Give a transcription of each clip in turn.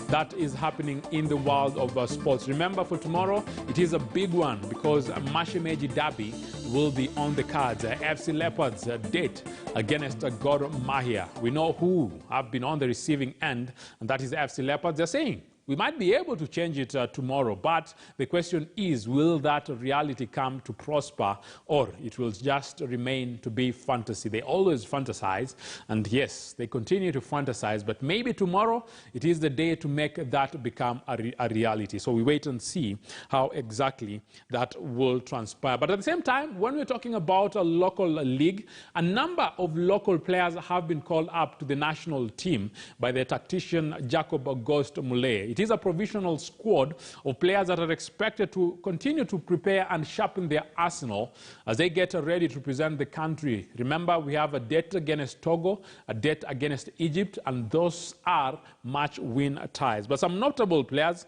that is happening in the world of sports. Remember, for tomorrow, it is a big one because Mashemeji Derby will be on the cards. FC Leopards date against Gor Mahia. We know who have been on the receiving end, and that is FC Leopards. They're saying we might be able to change it tomorrow, but the question is, will that reality come to prosper, or it will just remain to be fantasy? They always fantasize, and yes, they continue to fantasize, but maybe tomorrow it is the day to make that become a reality. So we wait and see how exactly that will transpire. But at the same time, when we're talking about a local league, a number of local players have been called up to the national team by the tactician Jacob Ghost Mulee. It is a provisional squad of players that are expected to continue to prepare and sharpen their arsenal as they get ready to present the country. Remember, we have a debt against Togo, a debt against Egypt, and those are match-win ties. But some notable players,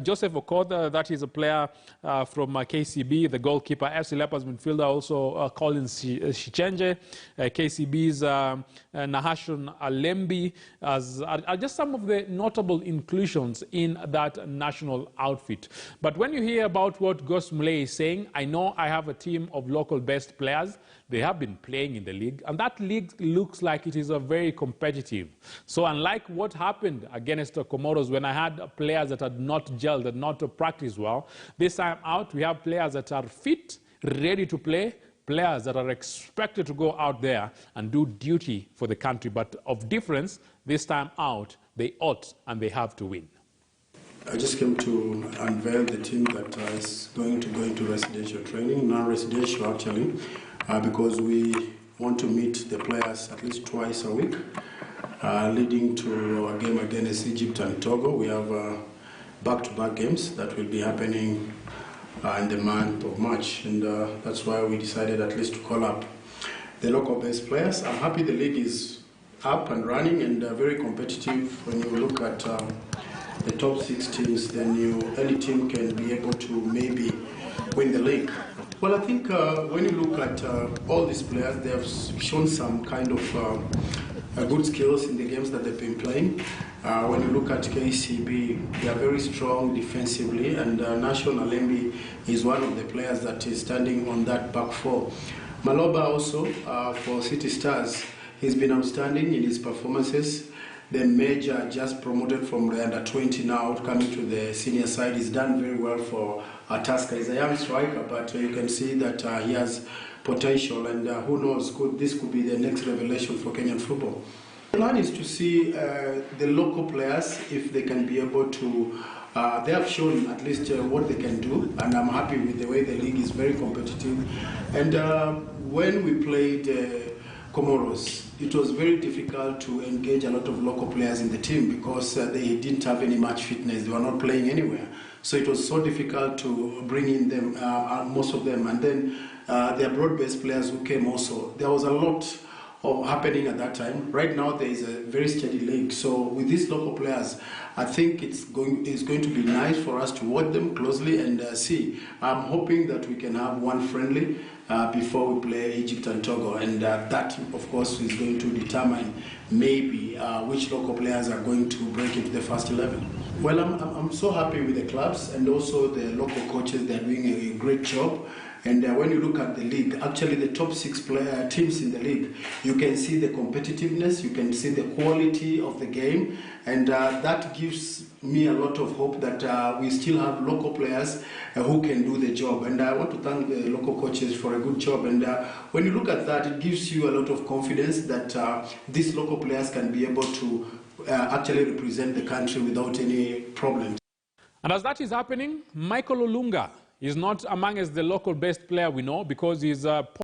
Joseph Okoth, that is a player from KCB, the goalkeeper. FC Leopards midfielder also Colin Shichenje, KCB's Nahashon Alembi, are just some of the notable inclusions in that national outfit. But when you hear about what Ghost Mulee is saying, I know I have a team of local best players. They have been playing in the league, and that league looks like it is a very competitive. So unlike what happened against the Comoros when I had players that had not gelled, had not practiced well, this time out we have players that are fit, ready to play, players that are expected to go out there and do duty for the country. But of difference, this time out, they ought and they have to win. I just came to unveil the team that is going to go into residential training, non-residential actually, because we want to meet the players at least twice a week, leading to our game against Egypt and Togo. We have back-to-back games that will be happening in the month of March, and that's why we decided at least to call up the local base players. I'm happy the league is up and running and very competitive. When you look at the top 6 teams, then any team can be able to maybe win the league. Well, I think when you look at all these players, they have shown some kind of good skills in the games that they've been playing. When you look at KCB, they are very strong defensively, and Nahashon Alembi is one of the players that is standing on that back four. Maloba also, for City Stars, he's been outstanding in his performances. The Major just promoted from the under-20 now, coming to the senior side. He's done very well for Tusker. He's a young striker, but you can see that he has potential, and who knows, this could be the next revelation for Kenyan football. The plan is to see the local players, if they can be able to, they have shown at least what they can do, and I'm happy with the way the league is very competitive. And when we played Comoros, it was very difficult to engage a lot of local players in the team because they didn't have any match fitness. They were not playing anywhere. So it was so difficult to bring in them, most of them. And then there are broad-based players who came also. There was a lot of happening at that time. Right now there is a very steady league. So with these local players, I think it's going to be nice for us to watch them closely and see. I'm hoping that we can have one friendly before we play Egypt and Togo, and that of course is going to determine maybe which local players are going to break into the first 11. Well, I'm so happy with the clubs and also the local coaches. They're doing a great job. And when you look at the league, actually the top 6 teams in the league, you can see the competitiveness, you can see the quality of the game, and that gives me a lot of hope that we still have local players who can do the job. And I want to thank the local coaches for a good job. And when you look at that, it gives you a lot of confidence that these local players can be able to actually represent the country without any problems. And as that is happening, Michael Olunga is not among us the local best player we know because he's